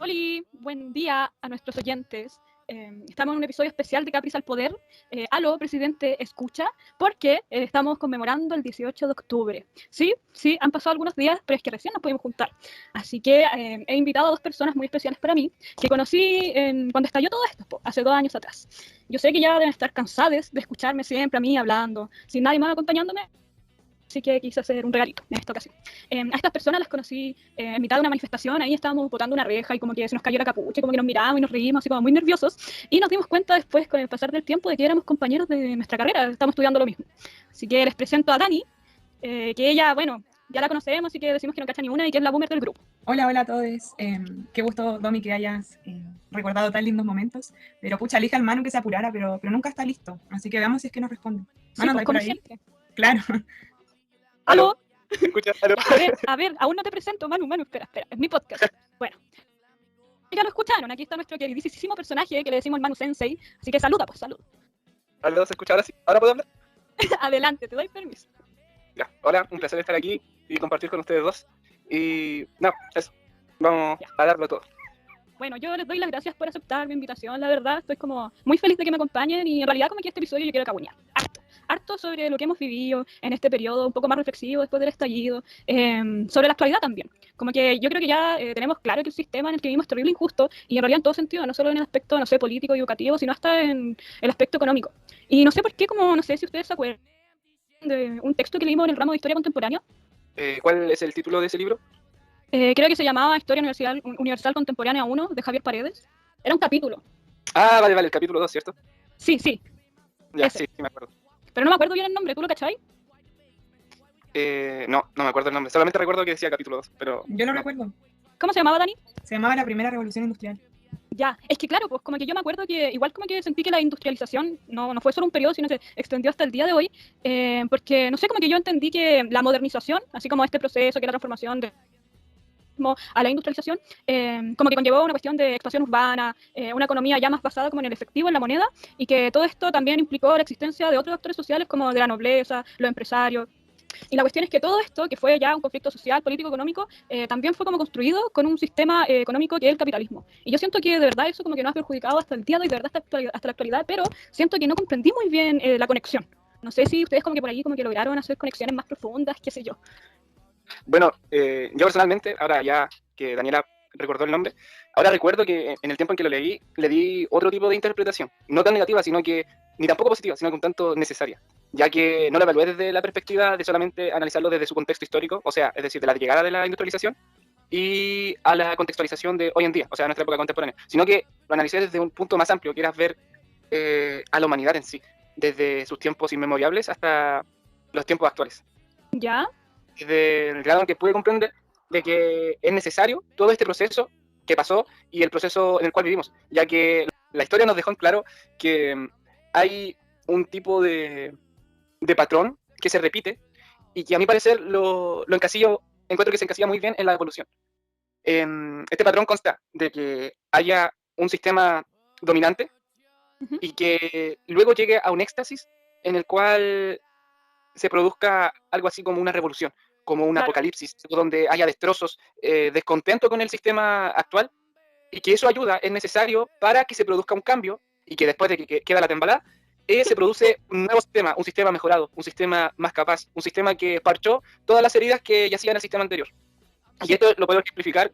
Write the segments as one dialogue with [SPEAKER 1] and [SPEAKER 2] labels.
[SPEAKER 1] Oli, buen día a nuestros oyentes. Estamos en un episodio especial de Capris al Poder. Aló, presidente, escucha, porque estamos conmemorando el 18 de octubre. Sí, sí, han pasado algunos días, pero es que recién nos pudimos juntar. Así que he invitado a dos personas muy especiales para mí, que conocí cuando estalló todo esto, hace 2 años atrás. Yo sé que ya deben estar cansados de escucharme siempre a mí hablando, sin nadie más acompañándome. Así que quise hacer un regalito en esta ocasión. A estas personas las conocí en mitad de una manifestación, ahí estábamos botando una reja y como que se nos cayó la capucha, como que nos miramos y nos reímos así como muy nerviosos, y nos dimos cuenta después con el pasar del tiempo de que éramos compañeros de nuestra carrera, estamos estudiando lo mismo. Así que les presento a Dani, que ella, bueno, ya la conocemos, así que decimos que no cacha ni una y que es la boomer del grupo.
[SPEAKER 2] Hola, hola a todos. Qué gusto, Domi, que hayas recordado tan lindos momentos. Pero pucha, elija al Manu que se apurara, pero nunca está listo. Así que veamos si es que nos responde.
[SPEAKER 1] Sí,
[SPEAKER 2] Manu,
[SPEAKER 1] pues
[SPEAKER 2] ¿anda por
[SPEAKER 1] como
[SPEAKER 2] ahí?
[SPEAKER 1] siempre.
[SPEAKER 2] Claro.
[SPEAKER 1] ¿Aló?
[SPEAKER 3] ¿Me escuchas? ¿Aló?
[SPEAKER 1] A ver, aún no te presento, Manu, espera, es mi podcast. Bueno, ya lo escucharon, aquí está nuestro queridísimo personaje que le decimos el Manu Sensei, así que saluda, pues salud.
[SPEAKER 3] ¿Aló? ¿Se escucha ahora sí? ¿Ahora puedo hablar?
[SPEAKER 1] Adelante, te doy permiso.
[SPEAKER 3] Ya. Hola, un placer estar aquí y compartir con ustedes dos. Y no, eso. Vamos a darlo todo.
[SPEAKER 1] Bueno, yo les doy las gracias por aceptar mi invitación, la verdad, estoy como muy feliz de que me acompañen y en realidad como que este episodio yo quiero caguñar, harto sobre lo que hemos vivido en este periodo, un poco más reflexivo después del estallido, sobre la actualidad también. Como que yo creo que ya tenemos claro que el sistema en el que vivimos es terrible injusto y en realidad en todo sentido, no solo en el aspecto, no sé, político y educativo, sino hasta en el aspecto económico. Y no sé por qué, como no sé si ustedes se acuerdan de un texto que leímos en el ramo de Historia Contemporánea.
[SPEAKER 3] ¿Cuál es el título de ese libro?
[SPEAKER 1] Creo que se llamaba Historia Universal Contemporánea 1 de Javier Paredes. Era un capítulo.
[SPEAKER 3] Ah, vale, el capítulo 2, ¿cierto?
[SPEAKER 1] Sí,
[SPEAKER 3] Ya,
[SPEAKER 1] ese.
[SPEAKER 3] sí, me acuerdo.
[SPEAKER 1] Pero no me acuerdo bien el nombre, ¿tú lo cachai?
[SPEAKER 3] No me acuerdo el nombre. Solamente recuerdo que decía capítulo 2, pero...
[SPEAKER 2] Yo lo
[SPEAKER 3] no.
[SPEAKER 2] recuerdo.
[SPEAKER 1] ¿Cómo se llamaba, Dani?
[SPEAKER 2] Se llamaba la primera revolución industrial.
[SPEAKER 1] Ya, es que claro, pues como que yo me acuerdo que igual como que sentí que la industrialización no fue solo un periodo, sino se extendió hasta el día de hoy, porque no sé, como que yo entendí que la modernización, así como este proceso, que es la transformación de a la industrialización, como que conllevó una cuestión de expansión urbana, una economía ya más basada como en el efectivo, en la moneda, y que todo esto también implicó la existencia de otros actores sociales como de la nobleza, los empresarios. Y la cuestión es que todo esto, que fue ya un conflicto social, político, económico, también fue como construido con un sistema económico que es el capitalismo. Y yo siento que de verdad eso como que nos ha perjudicado hasta el día de hoy, de verdad hasta la actualidad, pero siento que no comprendí muy bien la conexión. No sé si ustedes como que por ahí como que lograron hacer conexiones más profundas, qué sé yo.
[SPEAKER 3] Bueno, yo personalmente, ahora ya que Daniela recordó el nombre, ahora recuerdo que en el tiempo en que lo leí, le di otro tipo de interpretación. No tan negativa, sino que, ni tampoco positiva, sino que un tanto necesaria. Ya que no lo evalué desde la perspectiva de solamente analizarlo desde su contexto histórico, o sea, es decir, de la llegada de la industrialización y a la contextualización de hoy en día, o sea, nuestra época contemporánea, sino que lo analicé desde un punto más amplio, que era ver a la humanidad en sí, desde sus tiempos inmemorables hasta los tiempos actuales.
[SPEAKER 1] ¿Ya?
[SPEAKER 3] Desde el grado en que pude comprender de que es necesario todo este proceso que pasó y el proceso en el cual vivimos, ya que la historia nos dejó en claro que hay un tipo de patrón que se repite y que a mi parecer encuentro que se encasilla muy bien en la evolución. Este patrón consta de que haya un sistema dominante y que luego llegue a un éxtasis en el cual se produzca algo así como una revolución, como un apocalipsis, donde haya destrozos, descontento con el sistema actual, y que eso ayuda, es necesario para que se produzca un cambio, y que después de que queda la tembalada, se produce un nuevo sistema, un sistema mejorado, un sistema más capaz, un sistema que parchó todas las heridas que yacían en el sistema anterior. Y esto lo puedo ejemplificar,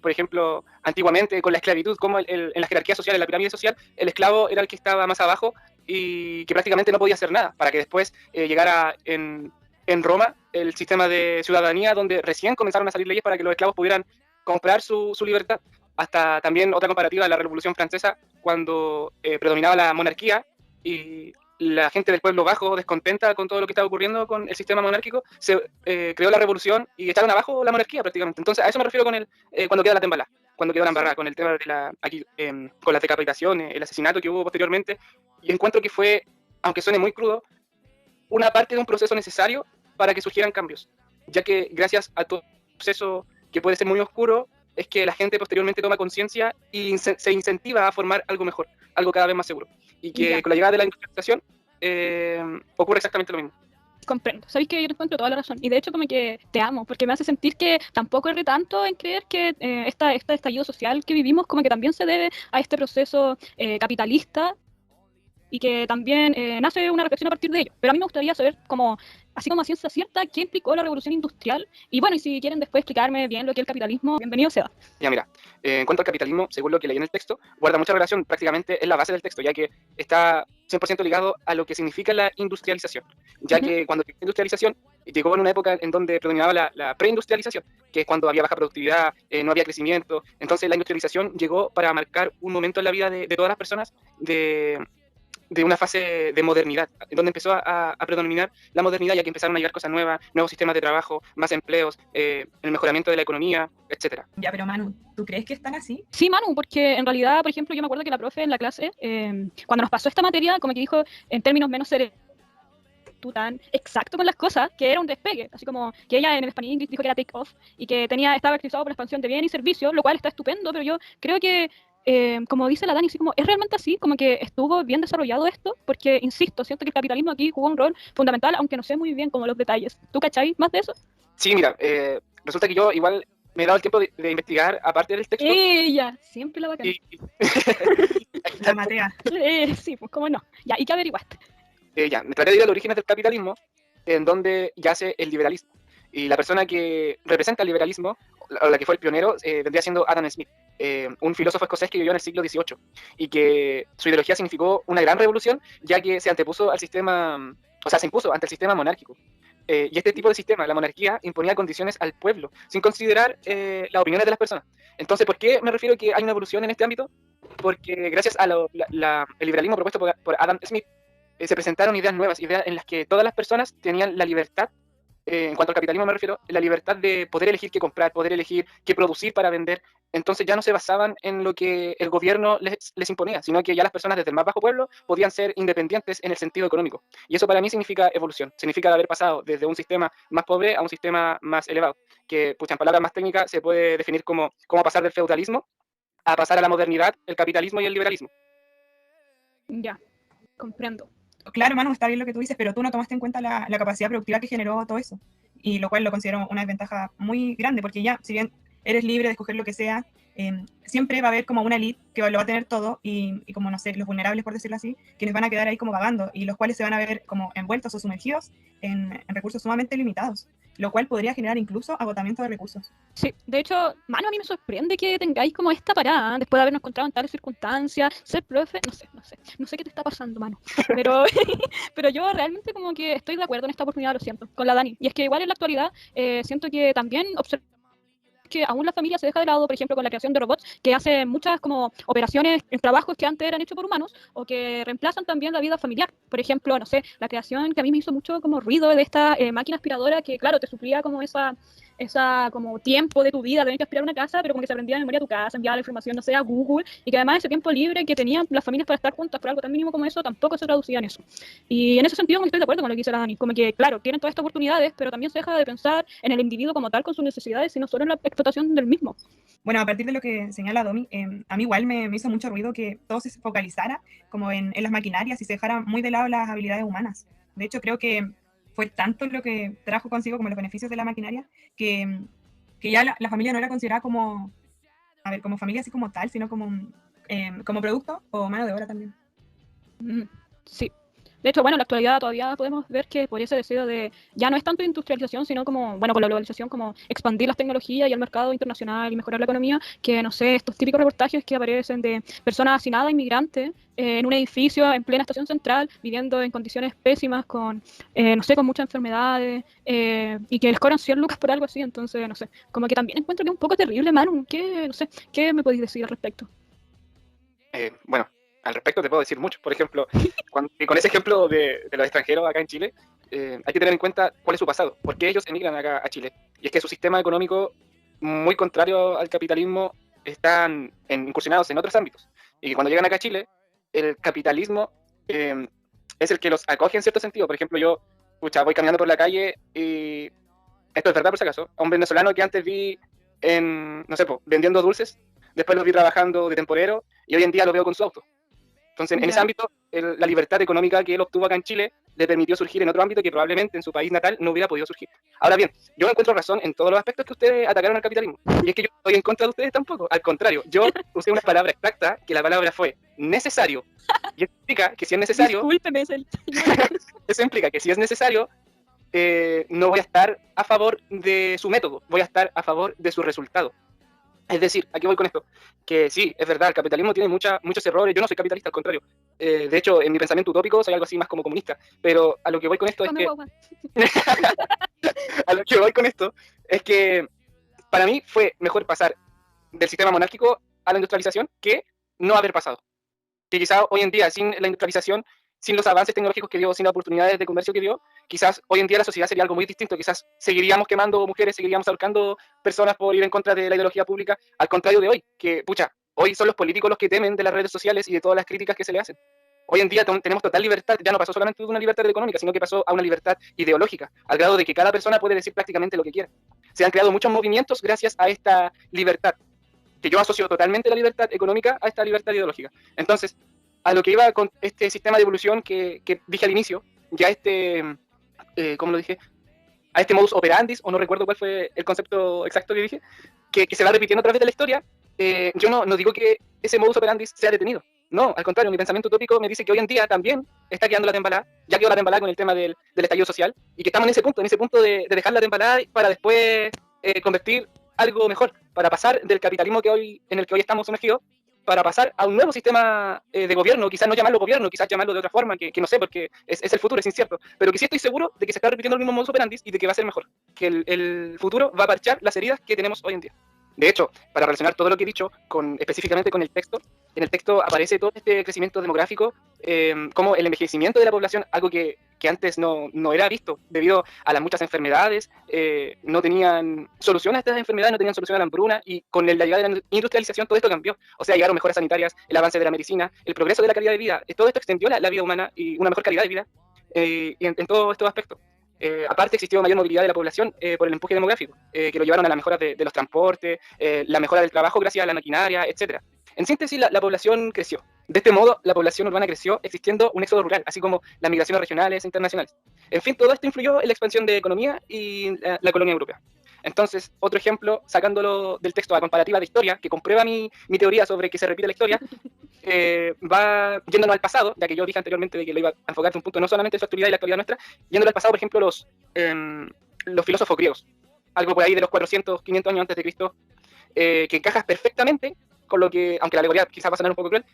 [SPEAKER 3] por ejemplo, antiguamente con la esclavitud, como en la jerarquía social, en la pirámide social, el esclavo era el que estaba más abajo y que prácticamente no podía hacer nada, para que después llegara en Roma el sistema de ciudadanía, donde recién comenzaron a salir leyes para que los esclavos pudieran comprar su libertad. Hasta también otra comparativa de la Revolución Francesa, cuando predominaba la monarquía y la gente del pueblo bajo, descontenta con todo lo que estaba ocurriendo con el sistema monárquico, se creó la revolución y echaron abajo la monarquía prácticamente. Entonces a eso me refiero con cuando queda la tembalá, cuando quedó la embarrada, con el tema de con las decapitaciones, el asesinato que hubo posteriormente, y encuentro que fue, aunque suene muy crudo, una parte de un proceso necesario para que surgieran cambios, ya que gracias a todo el proceso que puede ser muy oscuro, es que la gente posteriormente toma conciencia y se incentiva a formar algo mejor, algo cada vez más seguro. Y que con la llegada de la industrialización ocurre exactamente lo mismo.
[SPEAKER 1] Comprendo. Sabéis que yo te encuentro toda la razón. Y de hecho, como que te amo, porque me hace sentir que tampoco erré tanto en creer que este estallido social que vivimos, como que también se debe a este proceso capitalista y que también nace una reflexión a partir de ello. Pero a mí me gustaría saber, como, así como a ciencia cierta, qué implicó la revolución industrial. Y bueno, y si quieren después explicarme bien lo que es el capitalismo, bienvenido sea.
[SPEAKER 3] Ya mira, en cuanto al capitalismo, según lo que leí en el texto, guarda mucha relación, prácticamente es la base del texto, ya que está 100% ligado a lo que significa la industrialización, ya que cuando la industrialización llegó en una época en donde predominaba la preindustrialización, que es cuando había baja productividad, no había crecimiento, entonces la industrialización llegó para marcar un momento en la vida de todas las personas de una fase de modernidad, donde empezó a predominar la modernidad, ya que empezaron a llegar cosas nuevas, nuevos sistemas de trabajo, más empleos, el mejoramiento de la economía, etcétera.
[SPEAKER 2] Ya, pero Manu, ¿tú crees que están así?
[SPEAKER 1] Sí, Manu, porque en realidad, por ejemplo, yo me acuerdo que la profe en la clase, cuando nos pasó esta materia, como que dijo en términos menos tú tan exacto con las cosas, que era un despegue, así como que ella en el español dijo que era take off y que estaba caracterizado por la expansión de bienes y servicios, lo cual está estupendo, pero yo creo que como dice la Dani, así como, ¿es realmente así? Como que estuvo bien desarrollado esto, porque, insisto, siento que el capitalismo aquí jugó un rol fundamental, aunque no sé muy bien como los detalles. ¿Tú cachai más de eso?
[SPEAKER 3] Sí, mira, resulta que yo igual me he dado el tiempo de investigar aparte del texto.
[SPEAKER 1] Ella, siempre la bacana.
[SPEAKER 2] La Matea.
[SPEAKER 1] Sí, pues cómo no. Ya, ¿y qué averiguaste?
[SPEAKER 3] Ya, me traté de ir a los orígenes del capitalismo, en donde yace el liberalismo. Y la persona que representa el liberalismo, o la que fue el pionero, vendría siendo Adam Smith, un filósofo escocés que vivió en el siglo XVIII, y que su ideología significó una gran revolución, ya que se antepuso al sistema, o sea, se impuso ante el sistema monárquico. Y este tipo de sistema, la monarquía, imponía condiciones al pueblo, sin considerar las opiniones de las personas. Entonces, ¿por qué me refiero que hay una evolución en este ámbito? Porque gracias a el liberalismo propuesto por Adam Smith, se presentaron ideas nuevas, ideas en las que todas las personas tenían la libertad, en cuanto al capitalismo me refiero, la libertad de poder elegir qué comprar, poder elegir qué producir para vender. Entonces ya no se basaban en lo que el gobierno les imponía, sino que ya las personas desde el más bajo pueblo podían ser independientes en el sentido económico. Y eso para mí significa evolución, significa haber pasado desde un sistema más pobre a un sistema más elevado, que pucha, en palabras más técnicas se puede definir como pasar del feudalismo a pasar a la modernidad, el capitalismo y el liberalismo.
[SPEAKER 1] Ya, comprendo.
[SPEAKER 2] Claro, Manu, está bien lo que tú dices, pero tú no tomaste en cuenta la capacidad productiva que generó todo eso. Y lo cual lo considero una desventaja muy grande, porque ya, si bien eres libre de escoger lo que sea, siempre va a haber como una elite que lo va a tener todo y como, no sé, los vulnerables, por decirlo así, quienes van a quedar ahí como vagando y los cuales se van a ver como envueltos o sumergidos en recursos sumamente limitados, lo cual podría generar incluso agotamiento de recursos.
[SPEAKER 1] Sí, de hecho, Manu, a mí me sorprende que tengáis como esta parada, después de habernos encontrado en tales circunstancias, ser profe, no sé qué te está pasando, Manu, pero, pero yo realmente como que estoy de acuerdo en esta oportunidad, lo siento, con la Dani, y es que igual en la actualidad siento que también que aún la familia se deja de lado, por ejemplo, con la creación de robots que hacen muchas como operaciones en trabajos que antes eran hechos por humanos o que reemplazan también la vida familiar. Por ejemplo, no sé, la creación que a mí me hizo mucho como ruido de esta máquina aspiradora que, claro, te suplía como esa como tiempo de tu vida, tener que aspirar una casa, pero como que se aprendía de memoria tu casa, enviaba la información, no sé, a Google, y que además ese tiempo libre que tenían las familias para estar juntas por algo tan mínimo como eso, tampoco se traducía en eso. Y en ese sentido estoy de acuerdo con lo que dice la Dani, como que, claro, tienen todas estas oportunidades, pero también se deja de pensar en el individuo como tal con sus necesidades, sino solo en la explotación del mismo.
[SPEAKER 2] Bueno, a partir de lo que señala Domi, a mí igual me hizo mucho ruido que todo se focalizara como en las maquinarias y se dejara muy de lado las habilidades humanas. De hecho, creo que fue tanto lo que trajo consigo como los beneficios de la maquinaria que ya la familia no era considerada como, a ver, como familia así como tal, sino como producto o mano de obra también.
[SPEAKER 1] Sí. De hecho, bueno, en la actualidad todavía podemos ver que por ese deseo de, ya no es tanto industrialización, sino como, bueno, con la globalización, como expandir las tecnologías y el mercado internacional y mejorar la economía, que, no sé, estos típicos reportajes que aparecen de personas hacinadas, inmigrantes, en un edificio en plena estación central, viviendo en condiciones pésimas, con, no sé, con muchas enfermedades, y que les cobran 100 lucas por algo así, entonces, no sé, como que también encuentro que es un poco terrible, Manu, no sé, ¿qué me podéis decir al respecto?
[SPEAKER 3] Bueno, al respecto te puedo decir mucho. Por ejemplo, con ese ejemplo de los extranjeros acá en Chile, hay que tener en cuenta cuál es su pasado, por qué ellos emigran acá a Chile. Y es que su sistema económico, muy contrario al capitalismo, están incursionados en otros ámbitos. Y cuando llegan acá a Chile, el capitalismo es el que los acoge en cierto sentido. Por ejemplo, yo voy caminando por la calle y, esto es verdad por si acaso, a un venezolano que antes vi no sé, vendiendo dulces, después lo vi trabajando de temporero y hoy en día lo veo con su auto. Entonces, en ese ámbito, la libertad económica que él obtuvo acá en Chile le permitió surgir en otro ámbito que probablemente en su país natal no hubiera podido surgir. Ahora bien, yo encuentro razón en todos los aspectos que ustedes atacaron al capitalismo. Y es que yo no estoy en contra de ustedes tampoco. Al contrario, yo usé una palabra exacta, que la palabra fue necesario. Y eso implica que si es necesario...
[SPEAKER 1] Discúlpeme,
[SPEAKER 3] eso implica que si es necesario, no voy a estar a favor de su método, voy a estar a favor de su resultado. Es decir, ¿a qué voy con esto? Que sí, es verdad, el capitalismo tiene muchos errores. Yo no soy capitalista, al contrario. De hecho, en mi pensamiento utópico soy algo así más como comunista. Pero a lo que voy con esto es que... a lo que voy con esto es que para mí fue mejor pasar del sistema monárquico a la industrialización que no haber pasado. Que quizás hoy en día, sin la industrialización, sin los avances tecnológicos que dio, sin las oportunidades de comercio que dio, quizás hoy en día la sociedad sería algo muy distinto. Quizás seguiríamos quemando mujeres, seguiríamos ahorcando personas por ir en contra de la ideología pública, al contrario de hoy, que, pucha, hoy son los políticos los que temen de las redes sociales y de todas las críticas que se le hacen. Hoy en día tenemos total libertad, ya no pasó solamente de una libertad económica, sino que pasó a una libertad ideológica, al grado de que cada persona puede decir prácticamente lo que quiera. Se han creado muchos movimientos gracias a esta libertad, que yo asocio totalmente la libertad económica a esta libertad ideológica. Entonces, a lo que iba con este sistema de evolución que dije al inicio, ya ¿cómo lo dije? A este modus operandi, o no recuerdo cuál fue el concepto exacto que dije, que se va repitiendo a través de la historia, yo no digo que ese modus operandi sea detenido. No, al contrario, mi pensamiento utópico me dice que hoy en día también está quedando la tembalada, ya quedó la tembalada con el tema del estallido social, y que estamos en ese punto de dejar la tembalada para después convertir algo mejor, para pasar del capitalismo en el que hoy estamos sumergidos, para pasar a un nuevo sistema de gobierno, quizás no llamarlo gobierno, quizás llamarlo de otra forma, que no sé, porque es el futuro, es incierto, pero que sí estoy seguro de que se está repitiendo el mismo modus operandi y de que va a ser mejor, que el futuro va a parchar las heridas que tenemos hoy en día. De hecho, para relacionar todo lo que he dicho específicamente con el texto, en el texto aparece todo este crecimiento demográfico, como el envejecimiento de la población, algo que antes no era visto, debido a las muchas enfermedades, no tenían solución a estas enfermedades, no tenían solución a la hambruna, y con la llegada de la industrialización todo esto cambió. O sea, llegaron mejoras sanitarias, el avance de la medicina, el progreso de la calidad de vida, todo esto extendió la vida humana y una mejor calidad de vida en todos estos aspectos. Aparte existió mayor movilidad de la población por el empuje demográfico, que lo llevaron a la mejora de los transportes, la mejora del trabajo gracias a la maquinaria, etc. En síntesis, la población creció. De este modo, la población urbana creció existiendo un éxodo rural, así como las migraciones regionales e internacionales. En fin, todo esto influyó en la expansión de economía y la colonia europea. Entonces, otro ejemplo, sacándolo del texto a comparativa de historia, que comprueba mi teoría sobre que se repite la historia, va yéndonos al pasado, ya que yo dije anteriormente de que lo iba a enfocar en un punto no solamente de su actualidad y la actualidad nuestra, yéndolo al pasado, por ejemplo, los filósofos griegos, algo por ahí de los 400, 500 años antes de Cristo, que encaja perfectamente con lo que, aunque la alegoría quizás va a sonar un poco cruel,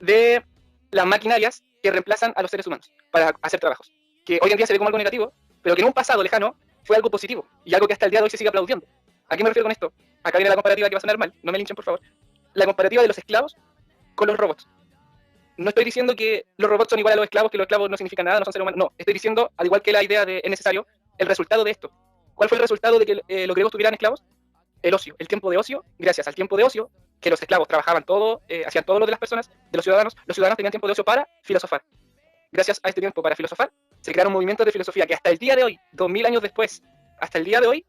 [SPEAKER 3] de las maquinarias que reemplazan a los seres humanos para hacer trabajos, que hoy en día se ve como algo negativo, pero que en un pasado lejano fue algo positivo, y algo que hasta el día de hoy se sigue aplaudiendo. ¿A qué me refiero con esto? Acá viene la comparativa que va a sonar mal, no me linchen por favor. La comparativa de los esclavos con los robots. No estoy diciendo que los robots son igual a los esclavos, que los esclavos no significan nada, no son seres humanos. No, estoy diciendo, al igual que la idea de es necesario, el resultado de esto. ¿Cuál fue el resultado de que los griegos tuvieran esclavos? El ocio, el tiempo de ocio. Gracias al tiempo de ocio, que los esclavos trabajaban todo, hacían todo lo de las personas, de los ciudadanos tenían tiempo de ocio para filosofar. Gracias a este tiempo para filosofar, se crearon movimientos de filosofía que hasta el día de hoy, 2000 años después, hasta el día de hoy,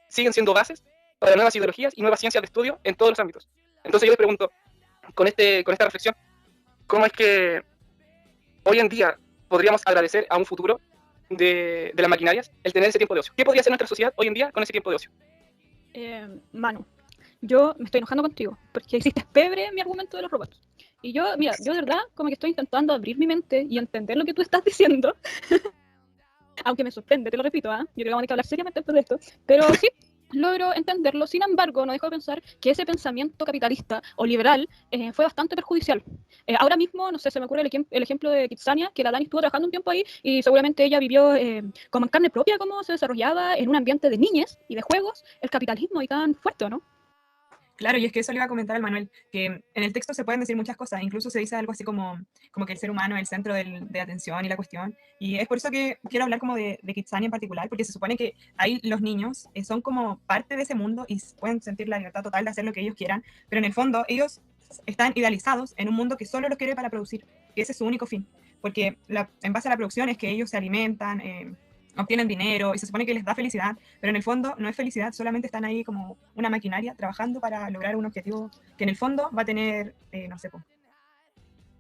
[SPEAKER 3] siguen siendo bases para nuevas ideologías y nuevas ciencias de estudio en todos los ámbitos. Entonces yo les pregunto, con esta reflexión, ¿cómo es que hoy en día podríamos agradecer a un futuro de las maquinarias el tener ese tiempo de ocio? ¿Qué podría hacer nuestra sociedad hoy en día con ese tiempo de ocio?
[SPEAKER 1] Manu, yo me estoy enojando contigo, porque hiciste pebre mi argumento de los robots. Y yo de verdad, como que estoy intentando abrir mi mente y entender lo que tú estás diciendo. Aunque me sorprende, te lo repito, yo creo que vamos a hablar seriamente después de esto. Pero sí, logro entenderlo. Sin embargo, no dejo de pensar que ese pensamiento capitalista o liberal fue bastante perjudicial. Ahora mismo, no sé, se me ocurre el ejemplo de Kitsania, que la Dani estuvo trabajando un tiempo ahí y seguramente ella vivió como en carne propia cómo se desarrollaba en un ambiente de niñez y de juegos el capitalismo y tan fuerte, ¿no?
[SPEAKER 2] Claro, y es que eso le iba a comentar al Manuel, que en el texto se pueden decir muchas cosas, incluso se dice algo así como que el ser humano es el centro de atención y la cuestión, y es por eso que quiero hablar como de Kitsania en particular, porque se supone que ahí los niños son como parte de ese mundo y pueden sentir la libertad total de hacer lo que ellos quieran, pero en el fondo ellos están idealizados en un mundo que solo los quiere para producir, y ese es su único fin, porque en base a la producción es que ellos se alimentan, obtienen dinero y se supone que les da felicidad, pero en el fondo no es felicidad, solamente están ahí como una maquinaria trabajando para lograr un objetivo que en el fondo va a tener, no sé,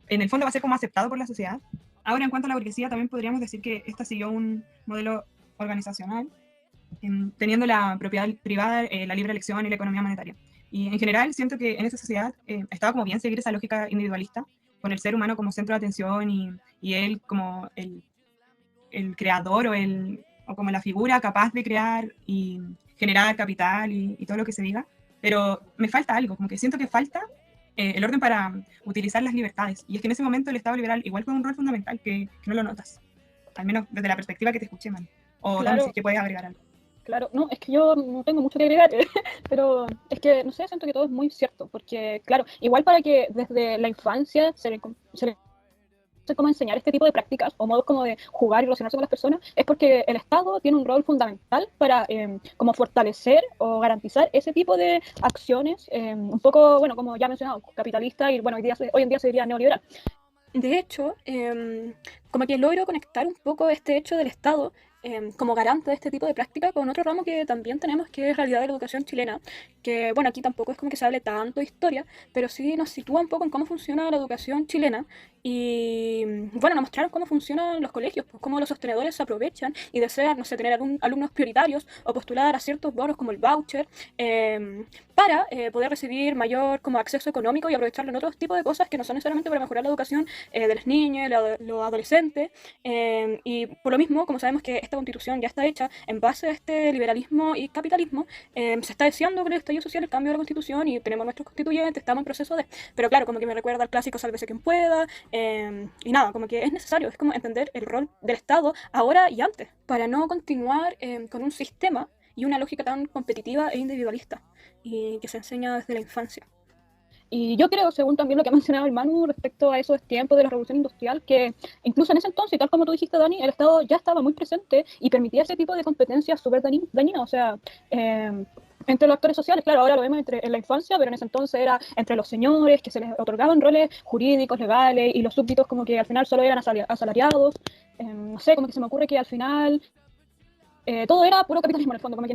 [SPEAKER 2] en el fondo va a ser como aceptado por la sociedad, Ahora, en cuanto a la burguesía, también podríamos decir que esta siguió un modelo organizacional, teniendo la propiedad privada, la libre elección y la economía monetaria. Y en general siento que en esa sociedad estaba como bien seguir esa lógica individualista, con el ser humano como centro de atención y él como el creador o como la figura capaz de crear y generar capital y todo lo que se diga. Pero me falta algo, como que siento que falta el orden para utilizar las libertades. Y es que en ese momento el Estado liberal igual fue un rol fundamental que no lo notas, al menos desde la perspectiva que te escuché, man. O Dani, si es que puedes agregar algo.
[SPEAKER 1] Claro, no, es que yo no tengo mucho que agregar, pero es que, no sé, siento que todo es muy cierto, porque, claro, igual para que desde la infancia se le cómo enseñar este tipo de prácticas o modos como de jugar y relacionarse con las personas, es porque el Estado tiene un rol fundamental para como fortalecer o garantizar ese tipo de acciones, un poco, bueno, como ya mencionado, capitalista y, bueno, hoy en día se diría neoliberal.
[SPEAKER 4] De hecho, como que logro conectar un poco este hecho del Estado como garante de este tipo de práctica con otro ramo que también tenemos, que es realidad de la educación chilena, que bueno, aquí tampoco es como que se hable tanto de historia, pero sí nos sitúa un poco en cómo funciona la educación chilena y bueno, nos mostraron cómo funcionan los colegios, pues cómo los sostenedores se aprovechan y desean, no sé, tener alumnos prioritarios o postular a ciertos bonos como el voucher para poder recibir mayor como acceso económico y aprovecharlo en otros tipos de cosas que no son necesariamente para mejorar la educación de los niños, los adolescentes, y por lo mismo, como sabemos que esta constitución ya está hecha en base a este liberalismo y capitalismo, se está deseando con el estallido social el cambio de la constitución y tenemos nuestros constituyentes, estamos en proceso de... Pero claro, como que me recuerda al clásico sálvese quien pueda, y nada, como que es necesario, es como entender el rol del Estado ahora y antes, para no continuar con un sistema y una lógica tan competitiva e individualista, y que se enseña desde la infancia.
[SPEAKER 1] Y yo creo, según también lo que ha mencionado el Manu respecto a esos tiempos de la revolución industrial, que incluso en ese entonces, tal como tú dijiste, Dani, el Estado ya estaba muy presente y permitía ese tipo de competencias súper dañinas. O sea, entre los actores sociales, claro, ahora lo vemos en la infancia, pero en ese entonces era entre los señores, que se les otorgaban roles jurídicos, legales, y los súbditos como que al final solo eran asalariados. No sé, como que se me ocurre que al final todo era puro capitalismo en el fondo, como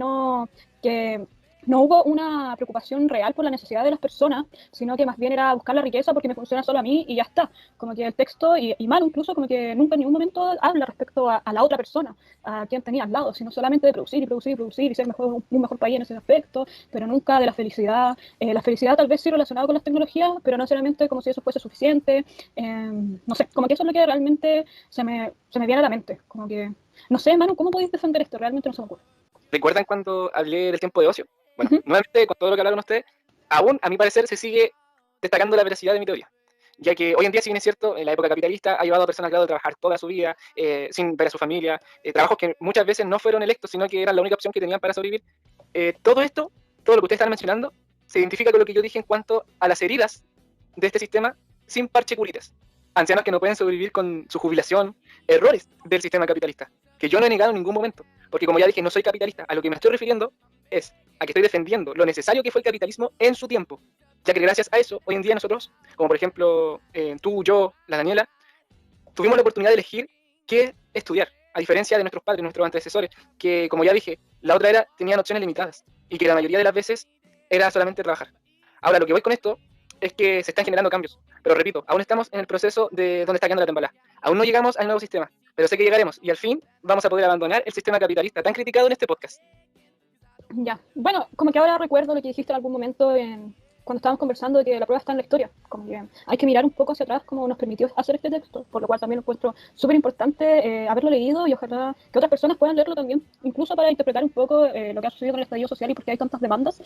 [SPEAKER 1] que no hubo una preocupación real por la necesidad de las personas, sino que más bien era buscar la riqueza porque me funciona solo a mí y ya está. Como que el texto, y Manu incluso, como que nunca en ningún momento habla respecto a la otra persona, a quien tenía al lado, sino solamente de producir y producir y producir y ser un mejor país en ese aspecto, pero nunca de la felicidad. La felicidad tal vez sí relacionada con las tecnologías, pero no necesariamente como si eso fuese suficiente. No sé, como que eso es lo que realmente se me viene a la mente. Como que, no sé, Manu, ¿cómo podéis defender esto? Realmente no se me ocurre.
[SPEAKER 3] ¿Recuerdan cuando hablé del tiempo de ocio? Bueno, nuevamente, con todo lo que hablaron ustedes, aún, a mi parecer, se sigue destacando la veracidad de mi teoría. Ya que hoy en día, si bien es cierto, en la época capitalista ha llevado a personas al grado de trabajar toda su vida sin ver a su familia, trabajos que muchas veces no fueron electos, sino que eran la única opción que tenían para sobrevivir. Todo esto, todo lo que ustedes están mencionando, se identifica con lo que yo dije en cuanto a las heridas de este sistema sin parche curitas. Ancianos que no pueden sobrevivir con su jubilación, errores del sistema capitalista, que yo no he negado en ningún momento, porque como ya dije, no soy capitalista, a lo que me estoy refiriendo es a que estoy defendiendo lo necesario que fue el capitalismo en su tiempo, ya que gracias a eso, hoy en día nosotros, como por ejemplo tú, yo, la Daniela, tuvimos la oportunidad de elegir qué estudiar, a diferencia de nuestros padres, nuestros antecesores, que como ya dije, la otra era, tenían opciones limitadas, y que la mayoría de las veces era solamente trabajar. Ahora, lo que voy con esto es que se están generando cambios, pero repito, aún estamos en el proceso de donde está quedando la temporada. Aún no llegamos al nuevo sistema, pero sé que llegaremos, y al fin vamos a poder abandonar el sistema capitalista tan criticado en este podcast.
[SPEAKER 1] Ya, bueno, como que ahora recuerdo lo que dijiste en algún momento cuando estábamos conversando de que la prueba está en la historia, como que hay que mirar un poco hacia atrás como nos permitió hacer este texto, por lo cual también encuentro súper importante haberlo leído y ojalá que otras personas puedan leerlo también, incluso para interpretar un poco lo que ha sucedido con el estallido social y por qué hay tantas demandas.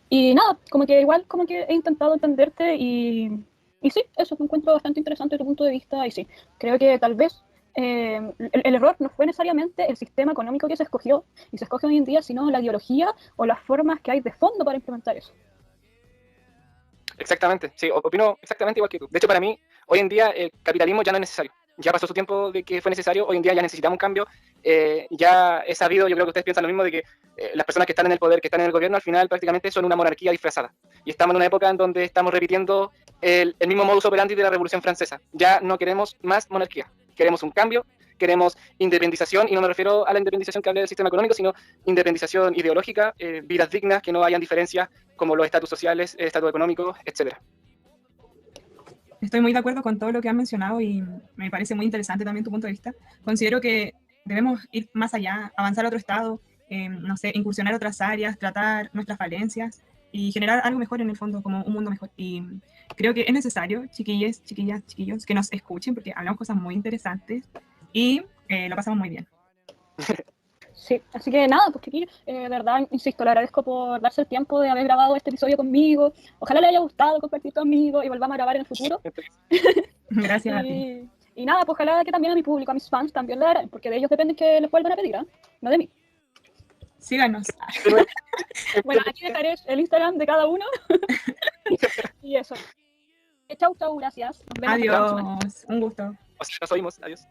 [SPEAKER 1] Y nada, como que igual como que he intentado entenderte y sí, eso me encuentro bastante interesante tu punto de vista y sí, creo que tal vez el error no fue necesariamente el sistema económico que se escogió y se escoge hoy en día, sino la ideología o las formas que hay de fondo para implementar eso.
[SPEAKER 3] Exactamente, sí, opino exactamente igual que tú. De hecho, para mí, hoy en día el capitalismo ya no es necesario. Ya pasó su tiempo de que fue necesario, hoy en día ya necesitamos un cambio. Ya es sabido, yo creo que ustedes piensan lo mismo, de que las personas que están en el poder, que están en el gobierno, al final prácticamente son una monarquía disfrazada. Y estamos en una época en donde estamos repitiendo el mismo modus operandi de la Revolución Francesa. Ya no queremos más monarquía, queremos un cambio, queremos independización, y no me refiero a la independización que hablé del sistema económico, sino independización ideológica, vidas dignas, que no hayan diferencias como los estatus sociales, estatus económicos, etc.
[SPEAKER 2] Estoy muy de acuerdo con todo lo que han mencionado y me parece muy interesante también tu punto de vista. Considero que debemos ir más allá, avanzar a otro estado, no sé, incursionar otras áreas, tratar nuestras falencias y generar algo mejor en el fondo, como un mundo mejor. Y creo que es necesario, chiquillas, chiquillos, que nos escuchen porque hablamos cosas muy interesantes y lo pasamos muy bien.
[SPEAKER 1] Sí, así que nada, pues chiquillos, de verdad, insisto, le agradezco por darse el tiempo de haber grabado este episodio conmigo. Ojalá le haya gustado compartir conmigo y volvamos a grabar en el futuro.
[SPEAKER 2] Gracias a ti.
[SPEAKER 1] Y nada, pues ojalá que también a mi público, a mis fans también le harán, porque de ellos depende que les vuelvan a pedir, ¿eh? No de mí.
[SPEAKER 2] Síganos.
[SPEAKER 1] Bueno, aquí dejaré el Instagram de cada uno. Y eso. Chau, chau, gracias. Nos vemos la próxima.
[SPEAKER 2] Adiós. Un gusto.
[SPEAKER 3] O sea, nos oímos. Adiós.